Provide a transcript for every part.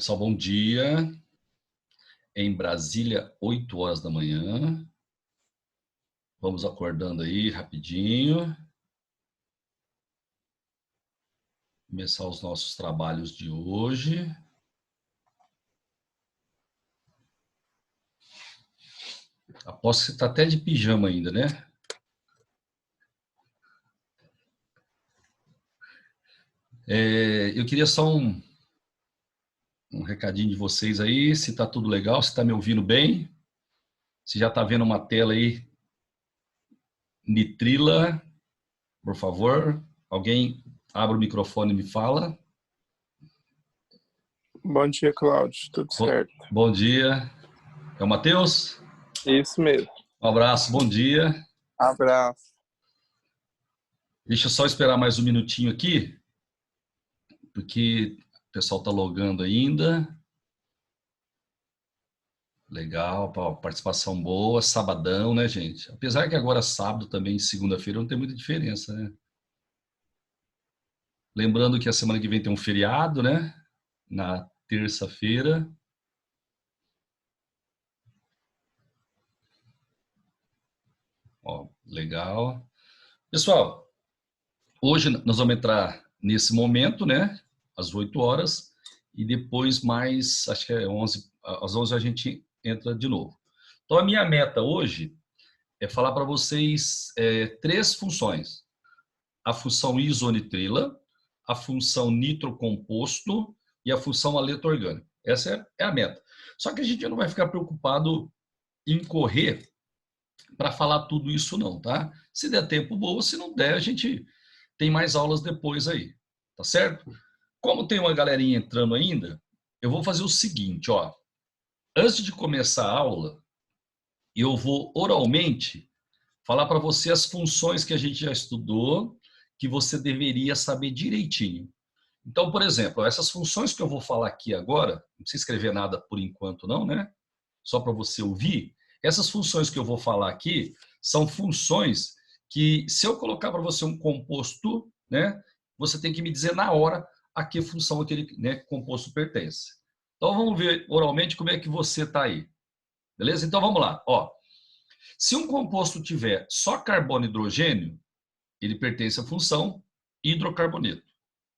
Pessoal, bom dia. Em Brasília, 8 horas da manhã. Vamos acordando aí rapidinho. Começar os nossos trabalhos de hoje. Aposto que você está até de pijama ainda, né? Eu queria só um recadinho de vocês aí, se está tudo legal, se está me ouvindo bem. Se já está vendo uma tela aí, nitrila, por favor. Alguém abre o microfone e me fala. Bom dia, Cláudio. Tudo certo? Bom dia. É o Matheus? Isso mesmo. Um abraço, bom dia. Abraço. Deixa eu só esperar mais um minutinho aqui, porque o pessoal está logando ainda. Legal, participação boa, sabadão, né, gente? Apesar que agora sábado também, segunda-feira, não tem muita diferença, né? Lembrando que a semana que vem tem um feriado, né? Na terça-feira. Ó, legal. Pessoal, hoje nós vamos entrar nesse momento, né? Às 8 horas. E depois mais, acho que é 11, às 11 a gente entra de novo. Então, a minha meta hoje é falar para vocês três funções. A função isonitrila, a função nitrocomposto e a função aleto orgânico. Essa é a meta. Só que a gente não vai ficar preocupado em correr para falar tudo isso não, tá? Se der tempo, boa. Se não der, a gente tem mais aulas depois aí, tá certo? Como tem uma galerinha entrando ainda, eu vou fazer o seguinte, ó. Antes de começar a aula, eu vou oralmente falar para você as funções que a gente já estudou, que você deveria saber direitinho. Então, por exemplo, essas funções que eu vou falar aqui agora, não precisa escrever nada por enquanto não, né? Só para você ouvir. Essas funções que eu vou falar aqui são funções que, se eu colocar para você um composto, né, você tem que me dizer na hora a que função aquele, né, composto pertence. Então, vamos ver oralmente como é que você está aí. Beleza? Então, vamos lá. Ó, se um composto tiver só carbono e hidrogênio, ele pertence à função hidrocarboneto.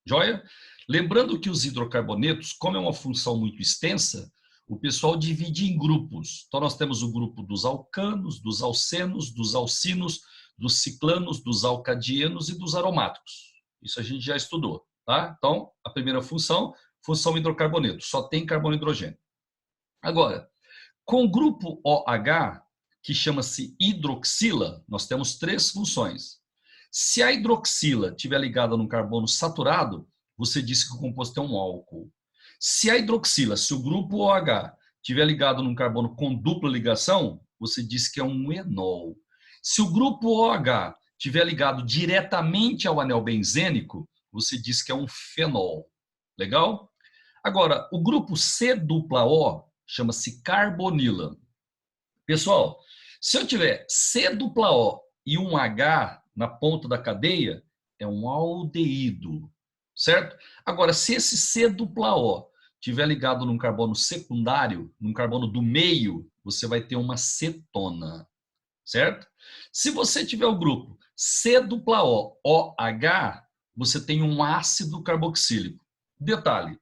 Joia? Lembrando que os hidrocarbonetos, como é uma função muito extensa, o pessoal divide em grupos. Então, nós temos o grupo dos alcanos, dos alcenos, dos alcinos, dos ciclanos, dos alcadienos e dos aromáticos. Isso a gente já estudou, tá? Então, a primeira função, função hidrocarboneto, só tem carbono e hidrogênio. Agora, com o grupo OH, que chama-se hidroxila, nós temos três funções. Se a hidroxila estiver ligada num carbono saturado, você disse que o composto é um álcool. Se a hidroxila, se o grupo OH estiver ligado num carbono com dupla ligação, você disse que é um enol. Se o grupo OH estiver ligado diretamente ao anel benzênico, você disse que é um fenol. Legal? Agora, o grupo C-O chama-se carbonila. Pessoal, se eu tiver C-O e um H na ponta da cadeia, é um aldeído, certo? Agora, se esse C-O estiver ligado num carbono secundário, num carbono do meio, você vai ter uma cetona, certo? Se você tiver o grupo C-O-OH, você tem um ácido carboxílico. Detalhe,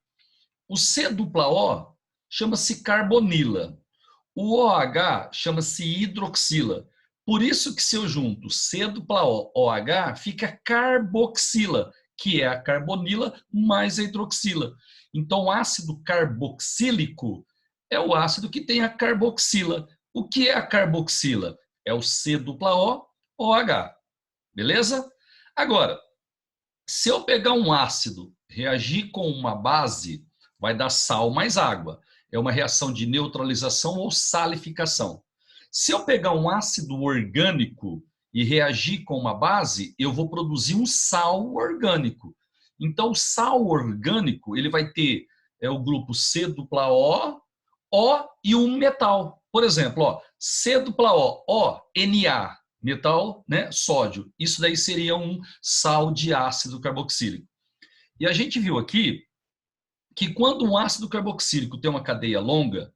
o C-O chama-se carbonila. O OH chama-se hidroxila. Por isso que se eu junto C-O-OH, fica carboxila, que é a carbonila mais a hidroxila. Então, o ácido carboxílico é o ácido que tem a carboxila. O que é a carboxila? É o C-O-OH. Beleza? Agora, se eu pegar um ácido, reagir com uma base, vai dar sal mais água. É uma reação de neutralização ou salificação. Se eu pegar um ácido orgânico e reagir com uma base, eu vou produzir um sal orgânico. Então, o sal orgânico ele vai ter o grupo C-O, O e um metal. Por exemplo, ó, C-O, O, Na, metal, né, sódio. Isso daí seria um sal de ácido carboxílico. E a gente viu aqui que quando um ácido carboxílico tem uma cadeia longa,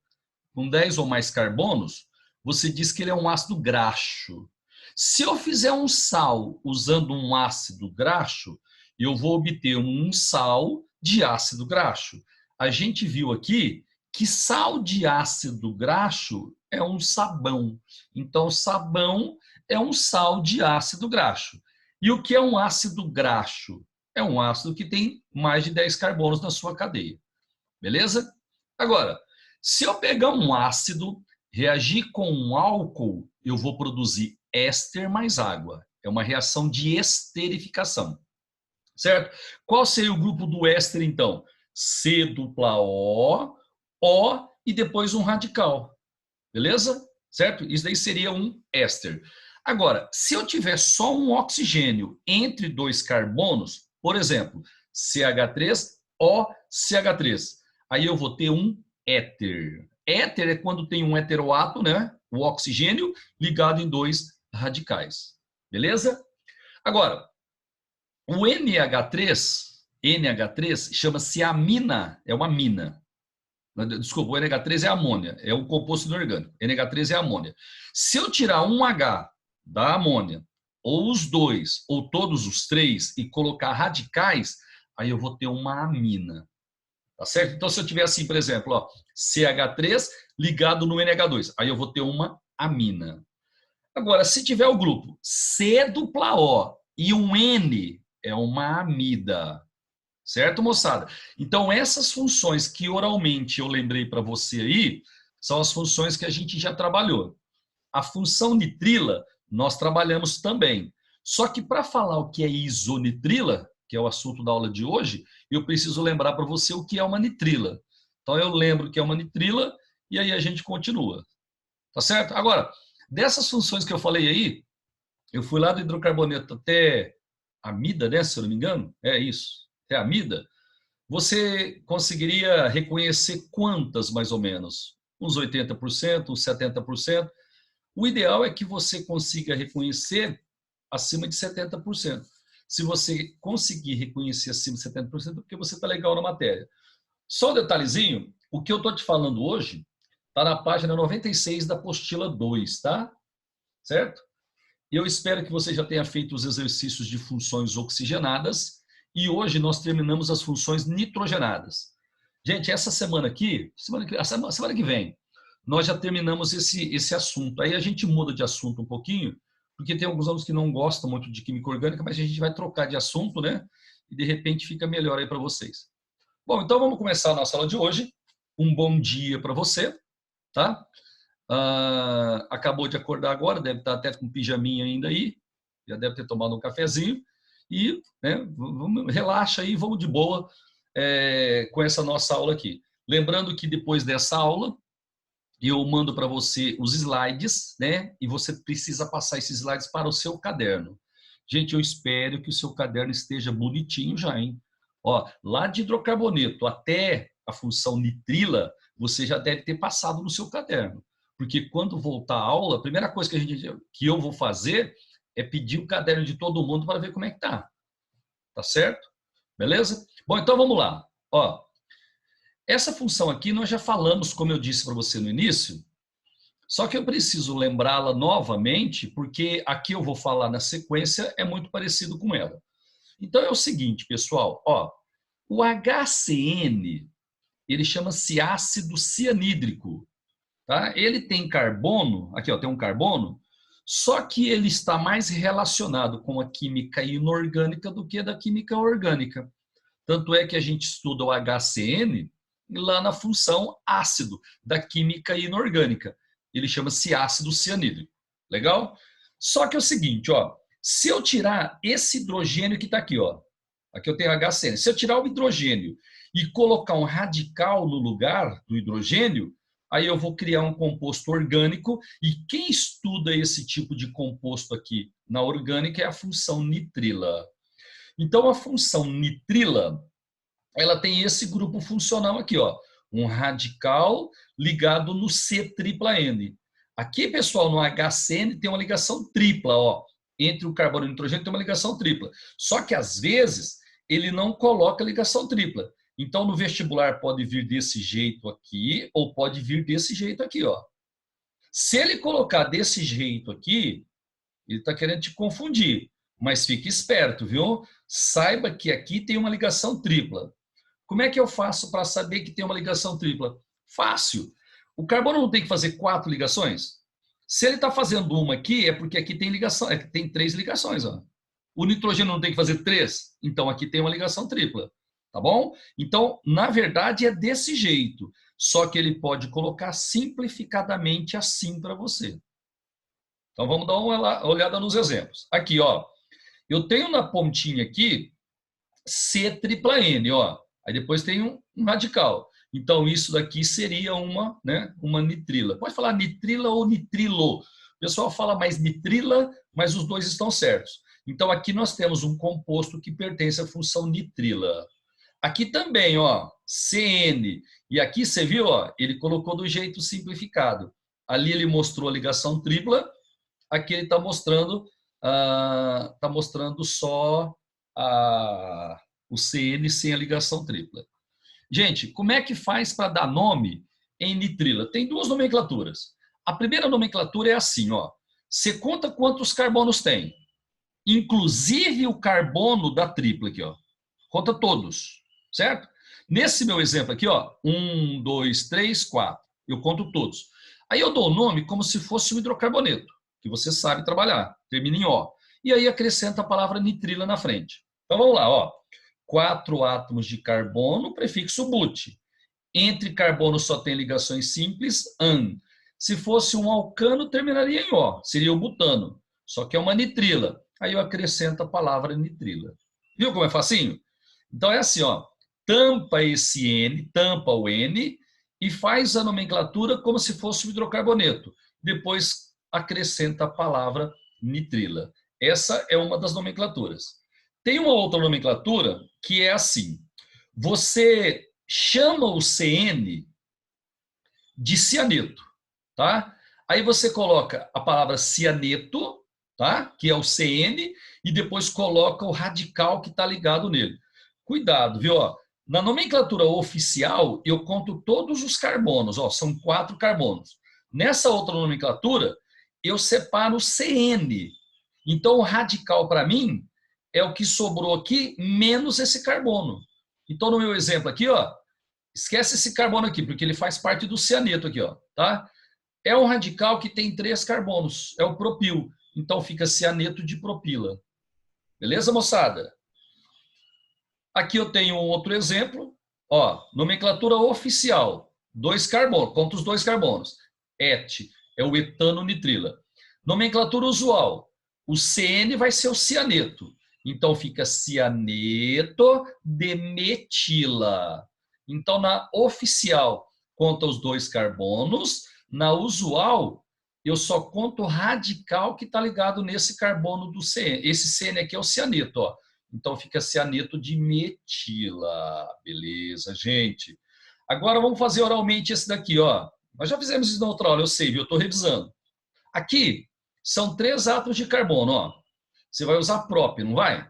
com 10 ou mais carbonos, você diz que ele é um ácido graxo. Se eu fizer um sal usando um ácido graxo, eu vou obter um sal de ácido graxo. A gente viu aqui que sal de ácido graxo é um sabão. Então, sabão é um sal de ácido graxo. E o que é um ácido graxo? É um ácido que tem mais de 10 carbonos na sua cadeia. Beleza? Agora, se eu pegar um ácido, reagir com um álcool, eu vou produzir éster mais água. É uma reação de esterificação. Certo? Qual seria o grupo do éster, então? C dupla O, O e depois um radical. Beleza? Certo? Isso daí seria um éster. Agora, se eu tiver só um oxigênio entre dois carbonos, por exemplo, CH3, OCH3, aí eu vou ter um éter. Éter é quando tem um heteroátomo, né? O oxigênio ligado em dois radicais. Beleza? Agora, o NH3 chama-se amina, é uma amina. Desculpa, o NH3 é amônia, é um composto inorgânico. NH3 é amônia. Se eu tirar um H da amônia, ou os dois, ou todos os três, e colocar radicais, aí eu vou ter uma amina. Tá certo? Então, se eu tiver assim, por exemplo, ó, CH3 ligado no NH2, aí eu vou ter uma amina. Agora, se tiver o grupo C dupla O e um N, é uma amida. Certo, moçada? Então, essas funções que oralmente eu lembrei para você aí, são as funções que a gente já trabalhou. A função nitrila, nós trabalhamos também. Só que para falar o que é isonitrila, que é o assunto da aula de hoje, eu preciso lembrar para você o que é uma nitrila. Então, eu lembro que é uma nitrila e aí a gente continua. Tá certo? Agora, dessas funções que eu falei aí, eu fui lá do hidrocarboneto até amida, né? Se eu não me engano, é isso. Até amida. Você conseguiria reconhecer quantas, mais ou menos? Uns 80%, uns 70%. O ideal é que você consiga reconhecer acima de 70%. Se você conseguir reconhecer acima de 70%, é porque você está legal na matéria. Só um detalhezinho, o que eu estou te falando hoje está na página 96 da apostila 2, tá? Certo? Eu espero que você já tenha feito os exercícios de funções oxigenadas e hoje nós terminamos as funções nitrogenadas. Gente, essa semana aqui, semana que vem, nós já terminamos esse assunto. Aí a gente muda de assunto um pouquinho, porque tem alguns alunos que não gostam muito de química orgânica, mas a gente vai trocar de assunto, né? E de repente fica melhor aí para vocês. Bom, então vamos começar a nossa aula de hoje. Um bom dia para você, tá? Acabou de acordar agora, deve estar até com pijaminha ainda aí, já deve ter tomado um cafezinho. E né, relaxa aí, vamos de boa com essa nossa aula aqui. Lembrando que depois dessa aula, eu mando para você os slides, né? E você precisa passar esses slides para o seu caderno. Gente, eu espero que o seu caderno esteja bonitinho já, hein? Ó, lá de hidrocarboneto até a função nitrila, você já deve ter passado no seu caderno. Porque quando voltar a aula, a primeira coisa que eu vou fazer é pedir o caderno de todo mundo para ver como é que tá. Tá certo? Beleza? Bom, então vamos lá. Ó, essa função aqui nós já falamos, como eu disse para você no início, só que eu preciso lembrá-la novamente, porque aqui eu vou falar na sequência, é muito parecido com ela. Então é o seguinte, pessoal, ó, o HCN, ele chama-se ácido cianídrico, tá? Ele tem carbono, aqui ó, tem um carbono, só que ele está mais relacionado com a química inorgânica do que da química orgânica. Tanto é que a gente estuda o HCN lá na função ácido da química inorgânica. Ele chama-se ácido cianídrico. Legal? Só que é o seguinte, ó, se eu tirar esse hidrogênio que está aqui, ó, aqui eu tenho HCN, se eu tirar o hidrogênio e colocar um radical no lugar do hidrogênio, aí eu vou criar um composto orgânico e quem estuda esse tipo de composto aqui na orgânica é a função nitrila. Então, a função nitrila, ela tem esse grupo funcional aqui, ó, um radical ligado no C-tripla-N. Aqui, pessoal, no HCN tem uma ligação tripla, ó, entre o carbono e o nitrogênio tem uma ligação tripla. Só que, às vezes, ele não coloca ligação tripla. Então, no vestibular pode vir desse jeito aqui ou pode vir desse jeito aqui, ó. Se ele colocar desse jeito aqui, ele está querendo te confundir. Mas fique esperto, viu? Saiba que aqui tem uma ligação tripla. Como é que eu faço para saber que tem uma ligação tripla? Fácil. O carbono não tem que fazer 4 ligações? Se ele está fazendo uma aqui, é porque aqui tem ligação, tem 3 ligações. Ó. O nitrogênio não tem que fazer 3? Então aqui tem uma ligação tripla. Tá bom? Então, na verdade, é desse jeito. Só que ele pode colocar simplificadamente assim para você. Então, vamos dar uma olhada nos exemplos. Aqui, ó. Eu tenho na pontinha aqui C tripla N, ó. Aí depois tem um radical. Então, isso daqui seria uma nitrila. Pode falar nitrila ou nitrilo. O pessoal fala mais nitrila, mas os dois estão certos. Então, aqui nós temos um composto que pertence à função nitrila. Aqui também, ó, CN. E aqui, você viu, ó, ele colocou do jeito simplificado. Ali ele mostrou a ligação tripla. Aqui ele está mostrando, só o CN sem a ligação tripla. Gente, como é que faz para dar nome em nitrila? Tem 2 nomenclaturas. A primeira nomenclatura é assim, ó. Você conta quantos carbonos tem, inclusive o carbono da tripla aqui, ó. Conta todos, certo? Nesse meu exemplo aqui, ó, 1, 2, 3, 4. Eu conto todos. Aí eu dou o nome como se fosse um hidrocarboneto, que você sabe trabalhar, termina em O. E aí acrescenta a palavra nitrila na frente. Então vamos lá, ó. 4 átomos de carbono, prefixo but. Entre carbono só tem ligações simples, AN. Se fosse um alcano, terminaria em O, seria o butano. Só que é uma nitrila. Aí eu acrescento a palavra nitrila. Viu como é facinho? Então é assim, ó. Tampa esse N, tampa o N e faz a nomenclatura como se fosse um hidrocarboneto. Depois acrescenta a palavra nitrila. Essa é uma das nomenclaturas. Tem uma outra nomenclatura que é assim. Você chama o CN de cianeto, tá? Aí você coloca a palavra cianeto, tá? Que é o CN, e depois coloca o radical que está ligado nele. Cuidado, viu? Ó, na nomenclatura oficial, eu conto todos os carbonos, ó, são 4 carbonos. Nessa outra nomenclatura, eu separo o CN. Então, o radical, para mim, é o que sobrou aqui, menos esse carbono. Então, no meu exemplo aqui, ó, esquece esse carbono aqui, porque ele faz parte do cianeto aqui, ó, tá? É um radical que tem 3 carbonos, é o propil. Então, fica cianeto de propila. Beleza, moçada? Aqui eu tenho um outro exemplo. Ó, nomenclatura oficial. 2 carbonos. Conta os 2 carbonos. Et é o etano nitrila. Nomenclatura usual. O CN vai ser o cianeto. Então fica cianeto de metila. Então na oficial conta os 2 carbonos. Na usual eu só conto o radical que está ligado nesse carbono do CN. Esse CN aqui é o cianeto, ó. Então fica cianeto de metila. Beleza, gente? Agora vamos fazer oralmente esse daqui, ó. Nós já fizemos isso na outra aula, eu sei, viu? Eu estou revisando. Aqui são 3 átomos de carbono, ó. Você vai usar prop, não vai?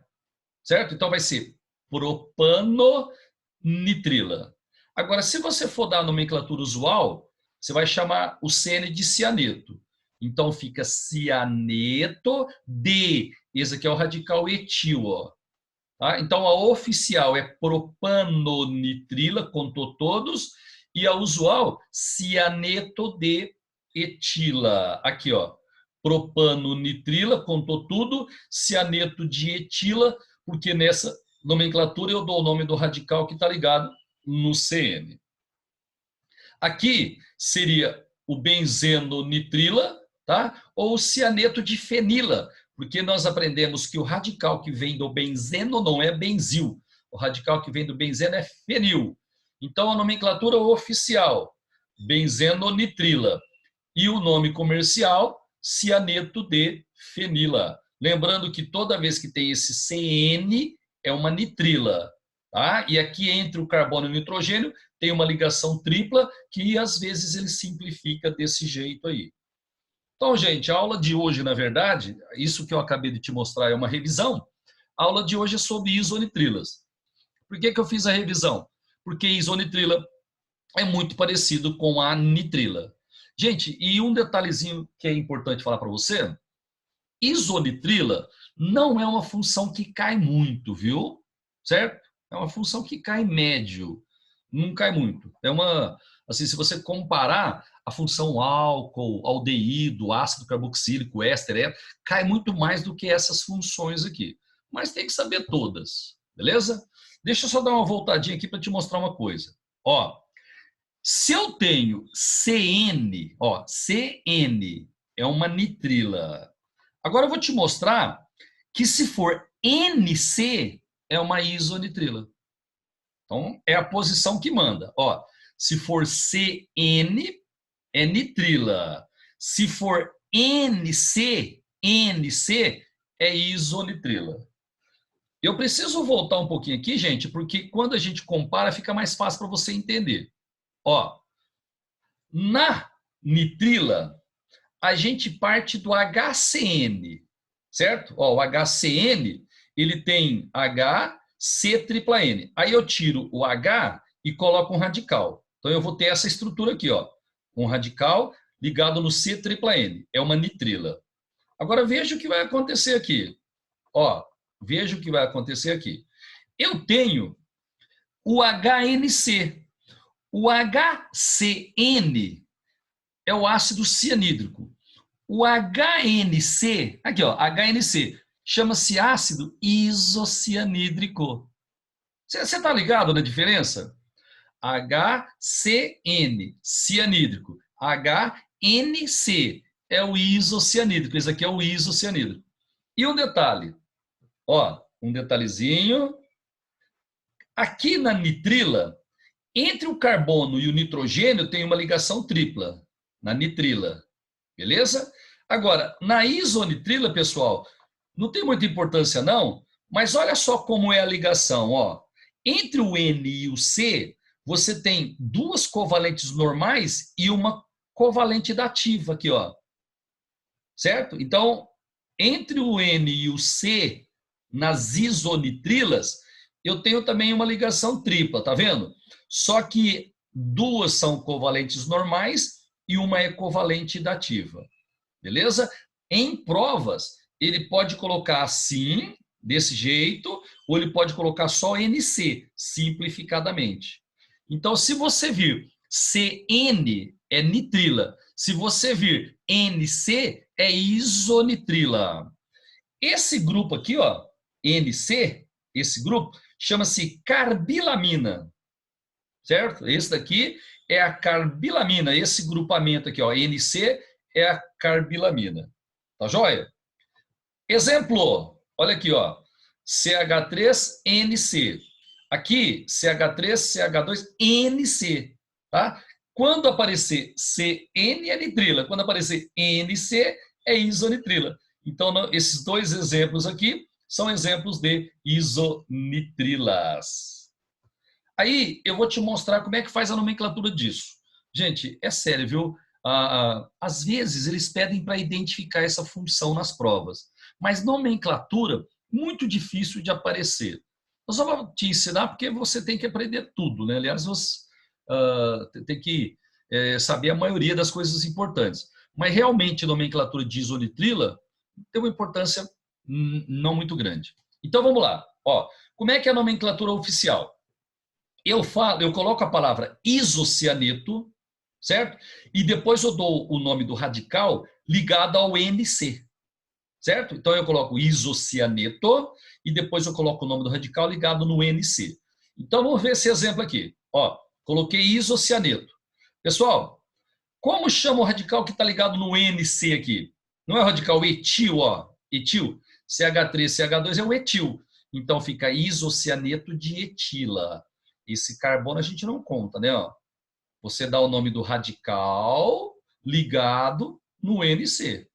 Certo? Então vai ser propano-nitrila. Agora, se você for dar a nomenclatura usual, você vai chamar o CN de cianeto. Então fica cianeto de... Esse aqui é o radical etil, ó. Tá? Então, a oficial é propanonitrila, contou todos, e a usual, cianeto de etila. Aqui, ó, propanonitrila, contou tudo, cianeto de etila, porque nessa nomenclatura eu dou o nome do radical que está ligado no CN. Aqui seria o benzeno-nitrila, tá? Ou o cianeto de fenila, porque nós aprendemos que o radical que vem do benzeno não é benzil. O radical que vem do benzeno é fenil. Então, a nomenclatura oficial, benzeno-nitrila. E o nome comercial, cianeto de fenila. Lembrando que toda vez que tem esse CN, é uma nitrila. Tá? E aqui entre o carbono e o nitrogênio tem uma ligação tripla que às vezes ele simplifica desse jeito aí. Então, gente, a aula de hoje, na verdade, isso que eu acabei de te mostrar é uma revisão. A aula de hoje é sobre isonitrilas. Por que eu fiz a revisão? porque isonitrila é muito parecido com a nitrila. Gente, e um detalhezinho que é importante falar para você, isonitrila não é uma função que cai muito, viu? Certo? É uma função que cai médio, não cai muito. É uma, assim, se você comparar a função álcool, aldeído, ácido carboxílico, éster, cai muito mais do que essas funções aqui. Mas tem que saber todas, beleza? Deixa eu só dar uma voltadinha aqui para te mostrar uma coisa. Ó, se eu tenho CN, ó, CN é uma nitrila. Agora eu vou te mostrar que se for NC é uma isonitrila. Então é a posição que manda. Ó, se for CN é nitrila. Se for NC, NC é isonitrila. Eu preciso voltar um pouquinho aqui, gente, porque quando a gente compara fica mais fácil para você entender. Ó, na nitrila, a gente parte do HCN, certo? Ó, o HCN, ele tem HC-N. Aí eu tiro o H e coloco um radical. Então eu vou ter essa estrutura aqui, ó, um radical ligado no C-N. É uma nitrila. Agora veja o que vai acontecer aqui. Ó, veja o que vai acontecer aqui. Eu tenho o HNC. O HCN é o ácido cianídrico. O HNC, aqui ó, HNC, chama-se ácido isocianídrico. Você está ligado na diferença? HCN, cianídrico. HNC é o isocianídrico. Esse aqui é o isocianídrico. E um detalhe, ó, um detalhezinho. Aqui na nitrila, entre o carbono e o nitrogênio tem uma ligação tripla, na nitrila. Beleza? Agora, na isonitrila, pessoal, não tem muita importância não, mas olha só como é a ligação. Ó. Entre o N e o C, você tem duas covalentes normais e uma covalente dativa aqui, ó. Certo? Então, entre o N e o C, nas isonitrilas, eu tenho também uma ligação tripla, tá vendo? Só que duas são covalentes normais e uma é covalente dativa. Beleza? Em provas, ele pode colocar assim, desse jeito, ou ele pode colocar só NC, simplificadamente. Então, se você vir CN, é nitrila. Se você vir NC, é isonitrila. Esse grupo aqui, ó, NC, esse grupo, chama-se carbilamina. Certo? Esse daqui é a carbilamina. Esse grupamento aqui, ó, NC, é a carbilamina. Tá joia? Exemplo, olha aqui, ó, CH3NC. Aqui, CH3CH2NC, tá? Quando aparecer CN é nitrila, quando aparecer NC é isonitrila. Então, esses dois exemplos aqui são exemplos de isonitrilas. Aí, eu vou te mostrar como é que faz a nomenclatura disso. Gente, é sério, viu? Às vezes eles pedem para identificar essa função nas provas, mas nomenclatura muito difícil de aparecer. Eu só vou te ensinar porque você tem que aprender tudo, né? Aliás, você tem que saber a maioria das coisas importantes. Mas realmente nomenclatura de isonitrila tem uma importância não muito grande. Então vamos lá. Ó, como é que é a nomenclatura oficial? Eu coloco a palavra isocianeto, certo? E depois eu dou o nome do radical ligado ao NC, certo? Então eu coloco isocianeto e depois eu coloco o nome do radical ligado no NC. Então vamos ver esse exemplo aqui. Ó, coloquei isocianeto. Pessoal, como chama o radical que está ligado no NC aqui? Não é o radical etil, ó, etil. CH3, CH2 é o etil. Então fica isocianeto de etila. Esse carbono a gente não conta, né? Ó. Você dá o nome do radical ligado no NC.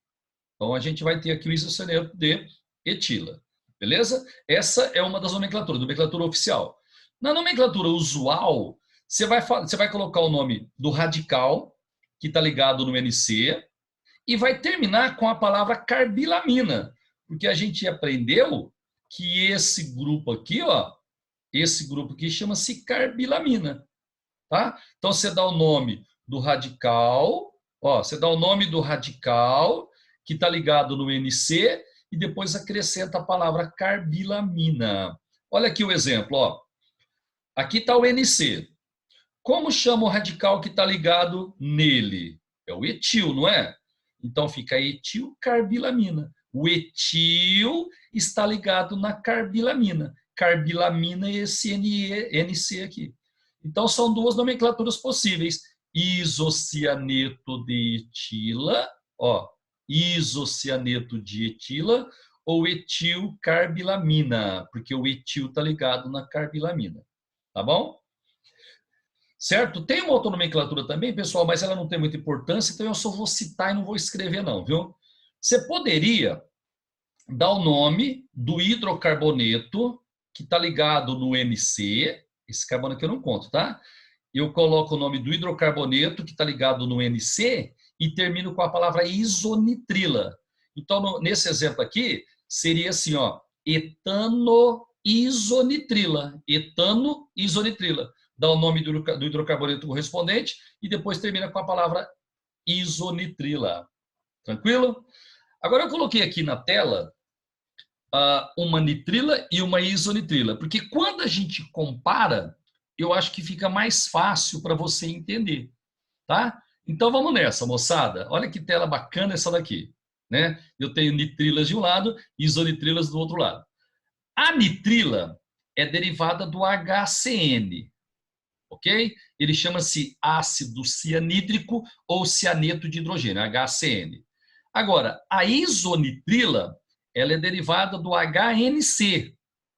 Então, a gente vai ter aqui o isocianeto de etila. Beleza? Essa é uma das nomenclaturas, nomenclatura oficial. Na nomenclatura usual, você vai colocar o nome do radical, que está ligado no NC, e vai terminar com a palavra carbilamina, porque a gente aprendeu que esse grupo aqui, ó, esse grupo aqui chama-se carbilamina, tá? Então, você dá o nome do radical, ó, você dá o nome do radical que está ligado no NC e depois acrescenta a palavra carbilamina. Olha aqui o exemplo, ó. Aqui está o NC. Como chama o radical que está ligado nele? É o etil, não é? Então fica etilcarbilamina. O etil está ligado na carbilamina. Carbilamina é esse NC aqui. Então são duas nomenclaturas possíveis. Isocianeto de etila, ó, isocianeto de etila ou etilcarbilamina, porque o etil está ligado na carbilamina. Tá bom? Certo? Tem uma outra nomenclatura também, pessoal, mas ela não tem muita importância, então eu só vou citar e não vou escrever não, viu? Você poderia dar o nome do hidrocarboneto que está ligado no NC, esse carbono aqui eu não conto, tá? Eu coloco o nome do hidrocarboneto que está ligado no NC e termino com a palavra isonitrila. Então, nesse exemplo aqui, seria assim, ó, etano-isonitrila. Etano-isonitrila. Dá o nome do hidrocarboneto correspondente e depois termina com a palavra isonitrila. Tranquilo? Agora eu coloquei aqui na tela uma nitrila e uma isonitrila, porque quando a gente compara, eu acho que fica mais fácil para você entender, tá? Então vamos nessa, moçada. Olha que tela bacana essa daqui, né? Eu tenho nitrilas de um lado e isonitrilas do outro lado. A nitrila é derivada do HCN, ok? Ele chama-se ácido cianídrico ou cianeto de hidrogênio, HCN. Agora, a isonitrila, ela é derivada do HNC,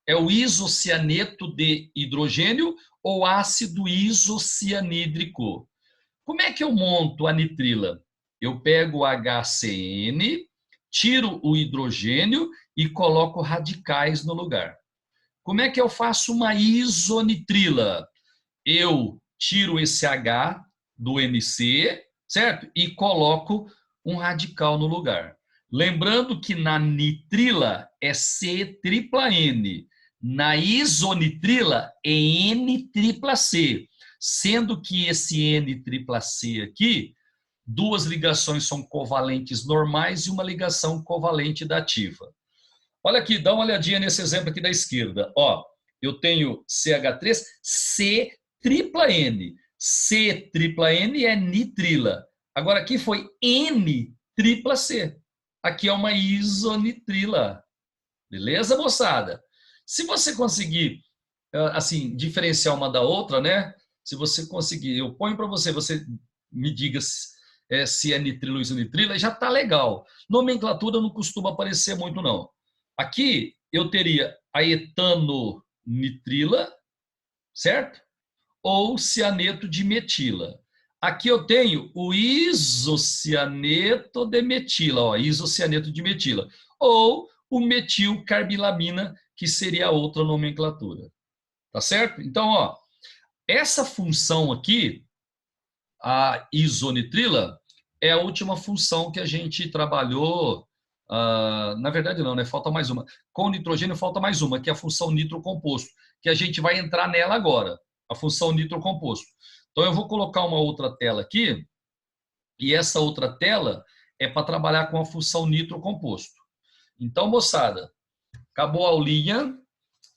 é o isocianeto de hidrogênio ou ácido isocianídrico. Como é que eu monto a nitrila? Eu pego o HCN, tiro o hidrogênio e coloco radicais no lugar. Como é que eu faço uma isonitrila? Eu tiro esse H do NC, certo? E coloco um radical no lugar. Lembrando que na nitrila é C-tripla-N, na isonitrila é N-tripla-C, sendo que esse N-tripla-C aqui, duas ligações são covalentes normais e uma ligação covalente dativa. Olha aqui, dá uma olhadinha nesse exemplo aqui da esquerda. Ó, eu tenho CH3, C-tripla-N. C-tripla-N é nitrila. Agora aqui foi N-tripla-C. Aqui é uma isonitrila. Beleza, moçada? Se você conseguir, assim, diferenciar uma da outra, né? Se você conseguir, eu ponho para você, você me diga se é nitrila ou isonitrila, já tá legal. Nomenclatura não costuma aparecer muito, não. Aqui eu teria a etanonitrila, certo? Ou cianeto de metila. Aqui eu tenho o isocianeto de metila, ó, isocianeto de metila, ou o metilcarbilamina, que seria a outra nomenclatura. Tá certo? Então, ó, essa função aqui, a isonitrila, é a última função que a gente trabalhou. Na verdade, não, né? Falta mais uma. Com nitrogênio, falta mais uma, que é a função nitrocomposto, que a gente vai entrar nela agora, a função nitrocomposto. Então, eu vou colocar uma outra tela aqui, e essa outra tela é para trabalhar com a função nitrocomposto. Então, moçada, acabou a aulinha,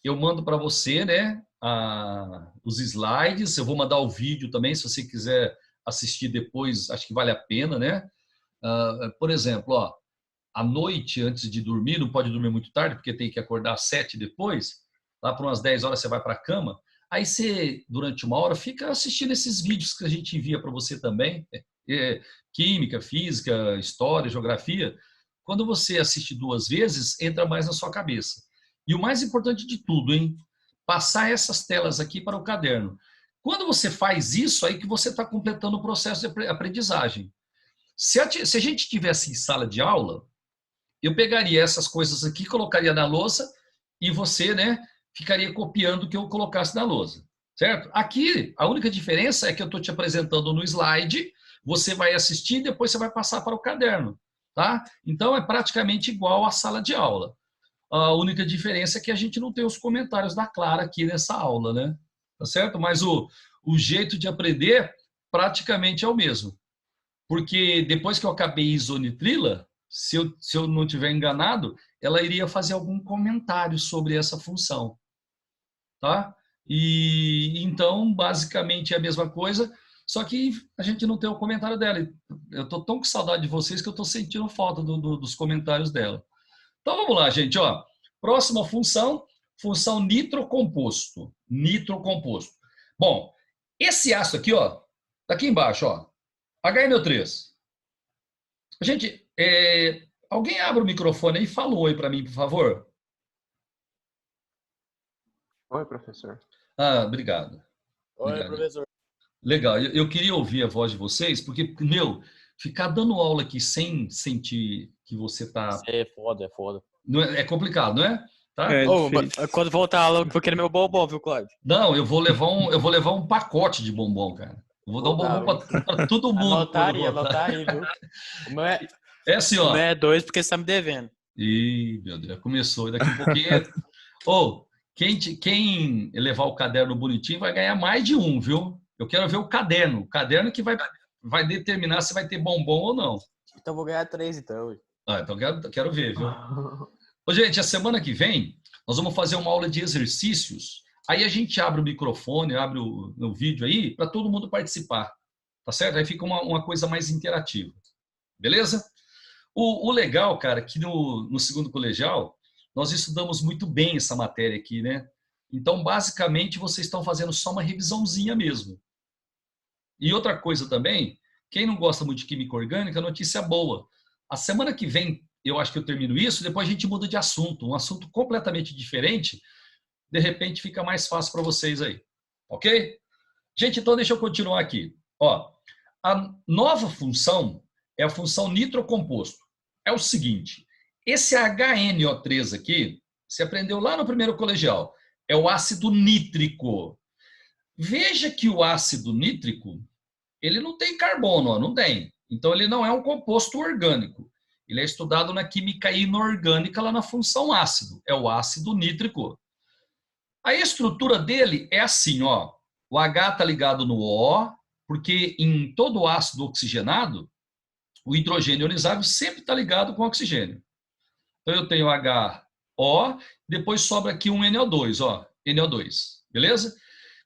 eu mando para você, né, os slides, eu vou mandar o vídeo também, se você quiser assistir depois, acho que vale a pena, né? Por exemplo, ó, à noite, antes de dormir, não pode dormir muito tarde, porque tem que acordar às 7 depois, lá para umas 10 horas você vai para a cama, aí você, durante uma hora, fica assistindo esses vídeos que a gente envia para você também, química, física, história, geografia. Quando você assiste 2 vezes, entra mais na sua cabeça. E o mais importante de tudo, hein? Passar essas telas aqui para o caderno. Quando você faz isso, aí que você está completando o processo de aprendizagem. Se a gente tivesse em sala de aula, eu pegaria essas coisas aqui, colocaria na lousa e você, né, ficaria copiando o que eu colocasse na lousa, certo? Aqui, a única diferença é que eu estou te apresentando no slide, você vai assistir e depois você vai passar para o caderno, tá? Então, é praticamente igual à sala de aula. A única diferença é que a gente não tem os comentários da Clara aqui nessa aula, né? Tá certo? Mas o jeito de aprender praticamente é o mesmo. Porque depois que eu acabei isonitrila, se eu não tiver enganado, ela iria fazer algum comentário sobre essa função, tá? E então, basicamente é a mesma coisa, só que a gente não tem o comentário dela. Eu tô tão com saudade de vocês que eu tô sentindo falta dos comentários dela. Então vamos lá, gente, ó. Próxima função, função nitrocomposto. Nitrocomposto. Bom, esse ácido aqui, ó, tá aqui embaixo, ó, HNO3. Gente, alguém abre o microfone aí e fala um oi para mim, por favor. Oi, professor. Ah, obrigado. Oi, Obrigado. professor. Legal. Eu queria ouvir a voz de vocês, porque, meu, ficar dando aula aqui sem sentir que você tá... Isso é foda, é foda. Não é complicado, não é? Tá? É Ô, difícil. quando voltar a aula, eu vou querer meu bombom, viu, Cláudio? Não, eu vou levar um pacote de bombom, cara. Eu vou dar um bombom para todo mundo. Anota aí, viu? O meu é, É assim, o meu ó. é 2 porque você tá me devendo. Ih, meu Deus, começou. Daqui a pouquinho... Ô, quem levar o caderno bonitinho vai ganhar mais de um, viu? Eu quero ver o caderno. O caderno que vai determinar se vai ter bombom ou não. Então eu vou ganhar 3, então. Ah, então quero ver, viu? Ô, gente, a semana que vem nós vamos fazer uma aula de exercícios. Aí a gente abre o microfone, abre o vídeo aí para todo mundo participar. Tá certo? Aí fica uma coisa mais interativa. Beleza? O legal, cara, que no segundo colegial nós estudamos muito bem essa matéria aqui, né? Então, basicamente, vocês estão fazendo só uma revisãozinha mesmo. E outra coisa também, quem não gosta muito de química orgânica, notícia boa. A semana que vem, eu acho que eu termino isso, depois a gente muda de assunto, um assunto completamente diferente, de repente fica mais fácil para vocês aí. Ok? Gente, então deixa eu continuar aqui. Ó, a nova função é a função nitrocomposto. É o seguinte, esse HNO3 aqui, você aprendeu lá no primeiro colegial, é o ácido nítrico. Veja que o ácido nítrico, ele não tem carbono, ó, não tem. Então, ele não é um composto orgânico. Ele é estudado na química inorgânica lá na função ácido. É o ácido nítrico. A estrutura dele é assim, ó. O H está ligado no O, porque em todo ácido oxigenado, o hidrogênio ionizado sempre está ligado com o oxigênio. Então, eu tenho HO, depois sobra aqui um NO2, ó, NO2, beleza?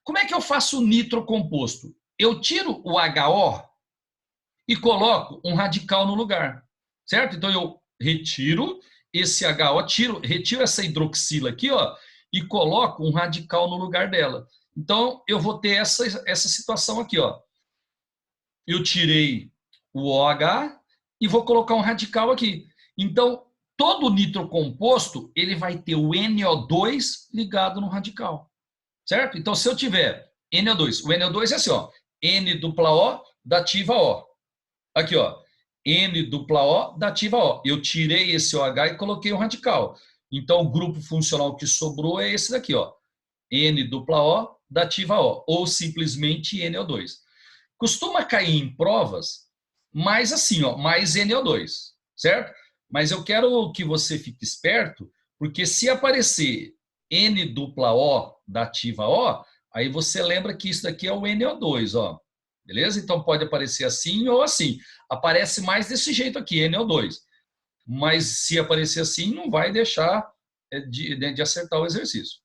Como é que eu faço o nitrocomposto? Eu tiro o HO e coloco um radical no lugar, certo? Então, eu retiro esse HO, retiro essa hidroxila aqui, ó, e coloco um radical no lugar dela. Então, eu vou ter essa situação aqui, ó. Eu tirei o OH e vou colocar um radical aqui. Então, todo nitrocomposto, ele vai ter o NO2 ligado no radical, certo? Então, se eu tiver NO2, o NO2 é assim, ó, N-dupla-O, dativa O. Aqui, ó, N-dupla-O, dativa O. Eu tirei esse OH e coloquei um radical. Então, o grupo funcional que sobrou é esse daqui, ó, N-dupla-O, dativa O, ou simplesmente NO2. Costuma cair em provas, mais assim, ó, mais NO2, certo? Mas eu quero que você fique esperto, porque se aparecer N-dupla-O, dativa O, aí você lembra que isso daqui é o NO2, ó. Beleza? Então pode aparecer assim ou assim. Aparece mais desse jeito aqui, NO2. Mas se aparecer assim, não vai deixar de acertar o exercício.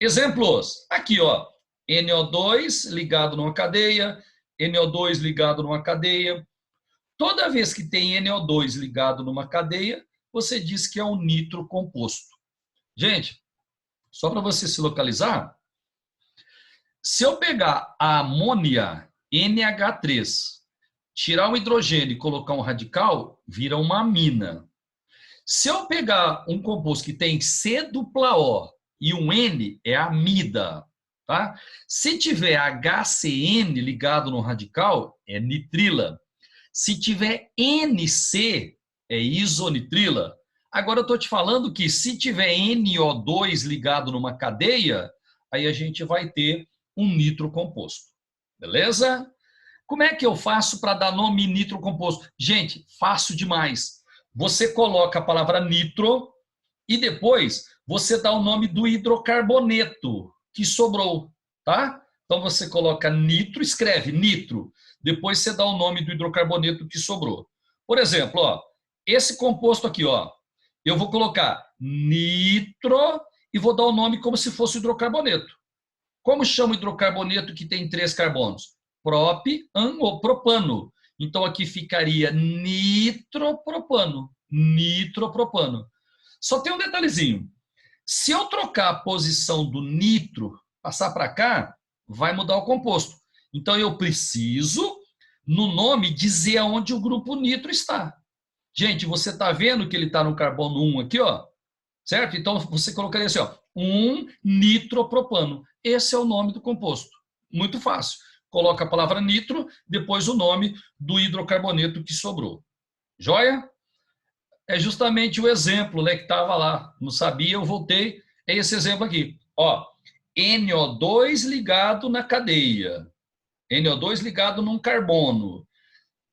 Exemplos. Aqui, ó. NO2 ligado numa cadeia, NO2 ligado numa cadeia. Toda vez que tem NO2 ligado numa cadeia, você diz que é um nitrocomposto. Gente, só para você se localizar, se eu pegar a amônia NH3, tirar o hidrogênio e colocar um radical, vira uma amina. Se eu pegar um composto que tem C-dupla-O e um N, é amida. Tá? Se tiver HCN ligado no radical, é nitrila. Se tiver NC, é isonitrila. Agora eu estou te falando que se tiver NO2 ligado numa cadeia, aí a gente vai ter um nitrocomposto. Beleza? Como é que eu faço para dar nome nitrocomposto? Gente, fácil demais. Você coloca a palavra nitro, E depois você dá o nome do hidrocarboneto que sobrou, tá? Então você coloca nitro, escreve nitro, depois você dá o nome do hidrocarboneto que sobrou. Por exemplo, ó, esse composto aqui, ó, eu vou colocar nitro e vou dar o nome como se fosse hidrocarboneto. Como chama o hidrocarboneto que tem 3 carbonos? Propan ou propano. Então aqui ficaria nitropropano. Nitropropano. Só tem um detalhezinho. Se eu trocar a posição do nitro, passar para cá, vai mudar o composto. Então eu preciso, no nome, dizer aonde o grupo nitro está. Gente, você está vendo que ele está no carbono 1 aqui, ó? Certo? Então você colocaria assim, ó, 1 nitropropano. Esse é o nome do composto. Muito fácil. Coloca a palavra nitro, depois o nome do hidrocarboneto que sobrou. Joia? É justamente o exemplo, né, que estava lá. Não sabia, eu voltei. É esse exemplo aqui. Ó, NO2 ligado na cadeia. NO2 ligado num carbono.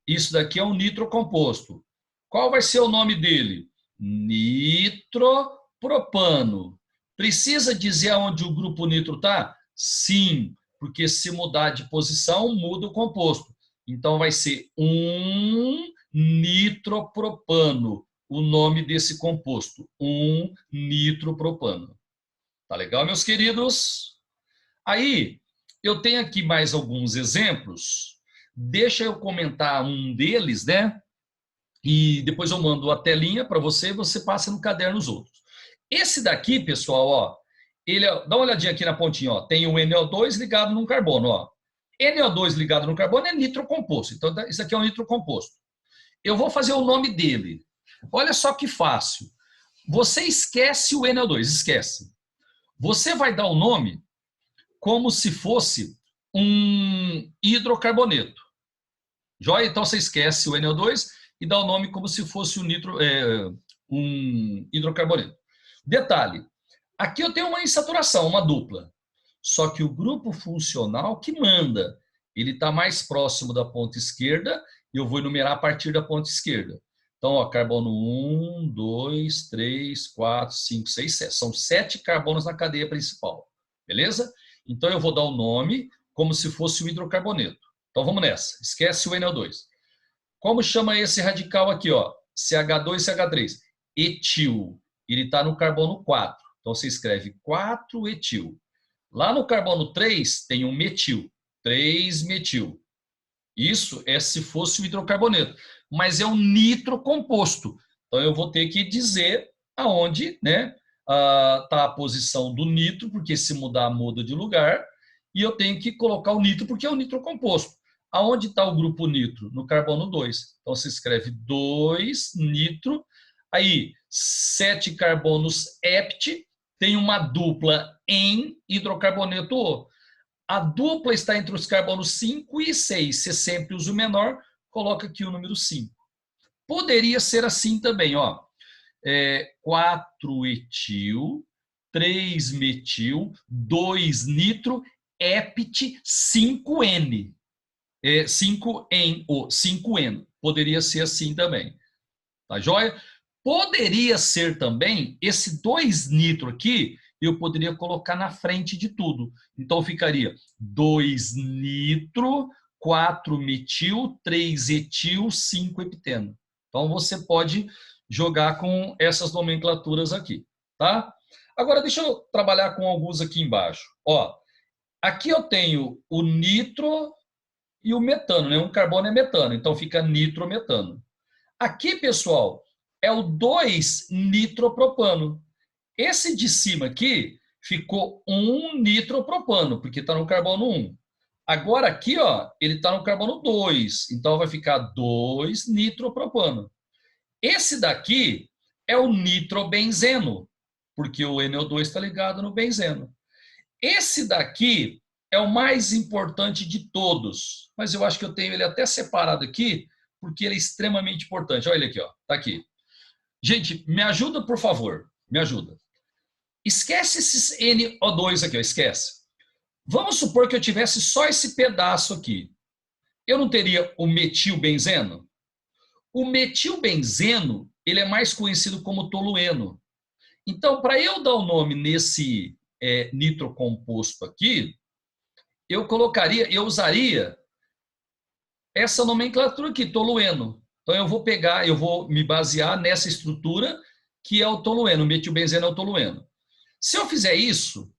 Isso daqui é um nitrocomposto. Qual vai ser o nome dele? Nitropropano. Precisa dizer aonde o grupo nitro está? Sim, porque se mudar de posição, muda o composto. Então vai ser 1 nitropropano, o nome desse composto. 1 nitropropano. Tá legal, meus queridos? Aí, eu tenho aqui mais alguns exemplos. Deixa eu comentar um deles, né? E depois eu mando a telinha para você e você passa no caderno os outros. Esse daqui, pessoal, ó, ele, dá uma olhadinha aqui na pontinha, ó, tem o NO2 ligado num carbono, ó. NO2 ligado no carbono é nitrocomposto. Então, isso aqui é um nitrocomposto. Eu vou fazer o nome dele. Olha só que fácil. Você esquece o NO2, esquece. Você vai dar o nome como se fosse um hidrocarboneto. Joia? Então você esquece o NO2 e dá o nome como se fosse um hidrocarboneto. Detalhe, aqui eu tenho uma insaturação, uma dupla. Só que o grupo funcional que manda, ele está mais próximo da ponta esquerda e eu vou enumerar a partir da ponta esquerda. Então, ó, carbono 1, 2, 3, 4, 5, 6, 7. São 7 carbonos na cadeia principal. Beleza? Então, eu vou dar o nome como se fosse um hidrocarboneto. Então, vamos nessa. Esquece o NO2. Como chama esse radical aqui, ó? CH2CH3. Etil. Ele está no carbono 4. Então, você escreve 4-etil. Lá no carbono 3 tem um metil. 3-metil. Isso é se fosse o hidrocarboneto. Mas é um nitrocomposto. Então, eu vou ter que dizer aonde, né, tá a posição do nitro, porque se mudar, muda de lugar. E eu tenho que colocar o nitro, porque é um nitrocomposto. Aonde está o grupo nitro? No carbono 2. Então, se escreve 2-nitro. Aí, 7 carbonos hept, tem uma dupla em hidrocarboneto O. A dupla está entre os carbonos 5 e 6. Você sempre usa o menor, coloca aqui o número 5. Poderia ser assim também, ó. 4-etil, 3-metil, 2-nitro, hept, 5N. 5N, 5N. Poderia ser assim também. Tá joia? Poderia ser também, esse 2-nitro aqui, eu poderia colocar na frente de tudo. Então, ficaria 2-nitro, 4-metil, 3-etil, 5-hepteno. Então, você pode jogar com essas nomenclaturas aqui, tá? Agora, deixa eu trabalhar com alguns aqui embaixo. Ó, aqui eu tenho o nitro e o metano, né? Um carbono é metano, então fica nitrometano. Aqui, pessoal, é o 2-nitropropano. Esse de cima aqui ficou 1-nitropropano, porque está no carbono 1. Agora aqui, ó, ele está no carbono 2, então vai ficar 2-nitropropano. Esse daqui é o nitrobenzeno, porque o NO2 está ligado no benzeno. Esse daqui é o mais importante de todos, mas eu acho que eu tenho ele até separado aqui, porque ele é extremamente importante. Olha ele aqui, ó, tá aqui. Gente, me ajuda, por favor, me ajuda. Esquece esses NO2 aqui, ó, esquece. Vamos supor que eu tivesse só esse pedaço aqui. Eu não teria o metilbenzeno? O metilbenzeno, ele é mais conhecido como tolueno. Então, para eu dar o nome nesse nitrocomposto aqui, eu usaria essa nomenclatura aqui, tolueno. Então, eu vou me basear nessa estrutura que é o tolueno, o metilbenzeno é o tolueno. Se eu fizer isso,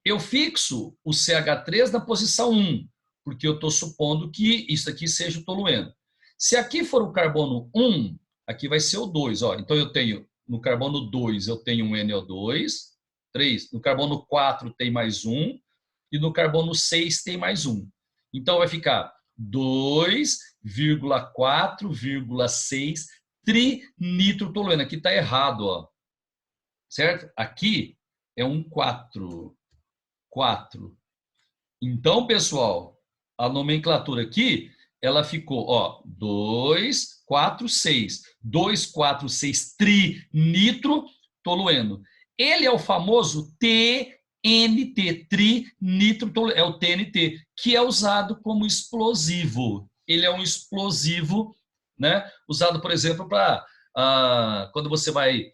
eu fixo o CH3 na posição 1, porque eu estou supondo que isso aqui seja o tolueno. Se aqui for o carbono 1, aqui vai ser o 2. Ó. Então, eu tenho, no carbono 2, eu tenho um NO2, 3. No carbono 4 tem mais um, e no carbono 6 tem mais um. Então, vai ficar 2,4,6 trinitrotolueno. Aqui está errado, ó. Certo? Aqui é um 4. Então, pessoal, a nomenclatura aqui, ela ficou, ó, 2,4,6. 2,4,6 trinitrotolueno. Ele é o famoso TNT, trinitrotolueno, é o TNT, que é usado como explosivo. Ele é um explosivo, né? Usado, por exemplo, para quando você vai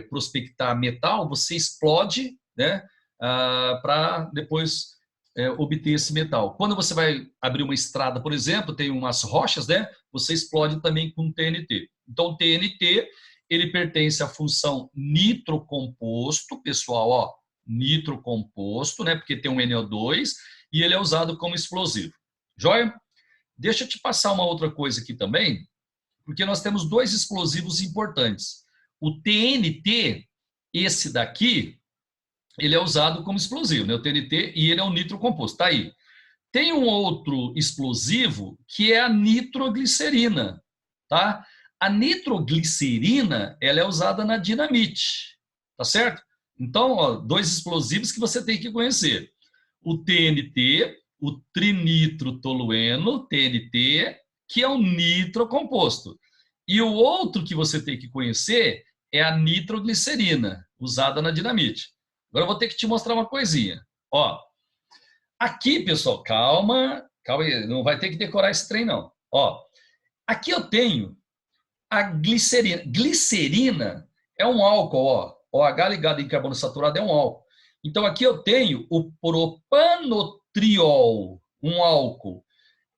prospectar metal, você explode, né? Para depois obter esse metal. Quando você vai abrir uma estrada, por exemplo, tem umas rochas, né? Você explode também com TNT. Então, o TNT, ele pertence à função nitrocomposto, pessoal, ó, nitrocomposto, né? Porque tem um NO2 e ele é usado como explosivo. Joia? Deixa eu te passar uma outra coisa aqui também, porque nós temos dois explosivos importantes. O TNT, esse daqui, ele é usado como explosivo, né? O TNT, e ele é um nitrocomposto. Tá aí. Tem um outro explosivo que é a nitroglicerina, tá? A nitroglicerina, ela é usada na dinamite, tá certo? Então, ó, dois explosivos que você tem que conhecer. O TNT, o trinitrotolueno, TNT, que é um nitrocomposto. E o outro que você tem que conhecer é a nitroglicerina, usada na dinamite. Agora eu vou ter que te mostrar uma coisinha. Ó, aqui, pessoal, calma aí, não vai ter que decorar esse trem, não. Ó, aqui eu tenho a glicerina. Glicerina é um álcool, ó. OH ligado em carbono saturado é um álcool. Então, aqui eu tenho o propanotriol, um álcool.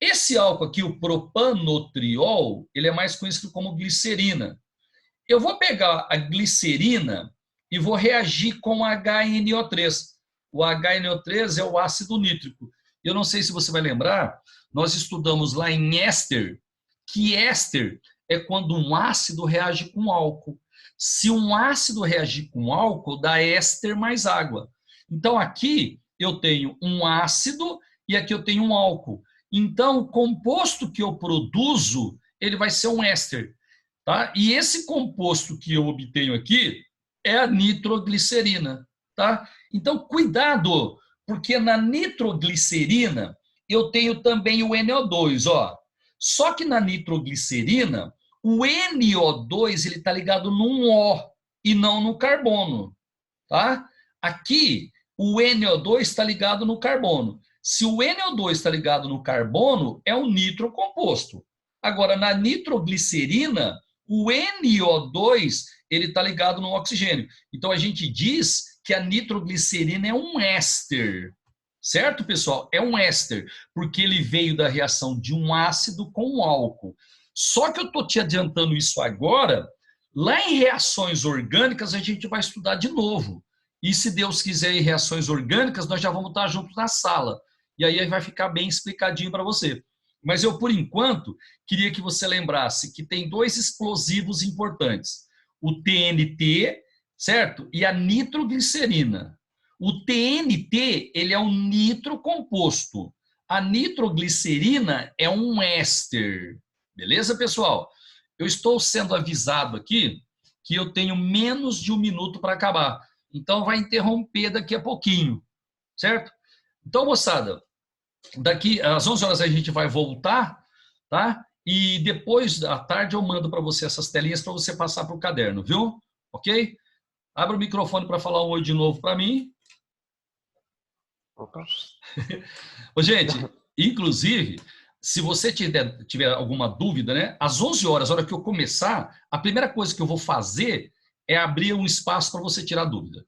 Esse álcool aqui, o propanotriol, ele é mais conhecido como glicerina. Eu vou pegar a glicerina e vou reagir com HNO3. O HNO3 é o ácido nítrico. Eu não sei se você vai lembrar, nós estudamos lá em éster, que éster é quando um ácido reage com álcool. Se um ácido reagir com álcool, dá éster mais água. Então, aqui eu tenho um ácido e aqui eu tenho um álcool. Então, o composto que eu produzo, ele vai ser um éster. Tá? E esse composto que eu obtenho aqui é a nitroglicerina. Tá? Então, cuidado, porque na nitroglicerina eu tenho também o NO2. Ó. Só que na nitroglicerina, o NO2 está ligado num O e não no carbono. Tá? Aqui, o NO2 está ligado no carbono. Se o NO2 está ligado no carbono, é um nitrocomposto. Agora, na nitroglicerina, o NO2 ele está ligado no oxigênio. Então, a gente diz que a nitroglicerina é um éster. Certo, pessoal? É um éster, porque ele veio da reação de um ácido com um álcool. Só que eu estou te adiantando isso agora. Lá em reações orgânicas, a gente vai estudar de novo. E se Deus quiser, em reações orgânicas, nós já vamos estar juntos na sala. E aí vai ficar bem explicadinho para você. Mas eu, por enquanto, queria que você lembrasse que tem dois explosivos importantes. O TNT, certo? E a nitroglicerina. O TNT, ele é um nitrocomposto. A nitroglicerina é um éster. Beleza, pessoal? Eu estou sendo avisado aqui que eu tenho menos de 1 minuto para acabar. Então, vai interromper daqui a pouquinho, certo? Então, moçada, daqui às 11 horas a gente vai voltar, tá? E depois, à tarde, eu mando para você essas telinhas para você passar para o caderno, viu? Ok? Abre o microfone para falar um oi de novo para mim. Opa. Ô, gente, inclusive, se você tiver alguma dúvida, né? Às 11 horas, a hora que eu começar, a primeira coisa que eu vou fazer é abrir um espaço para você tirar dúvida.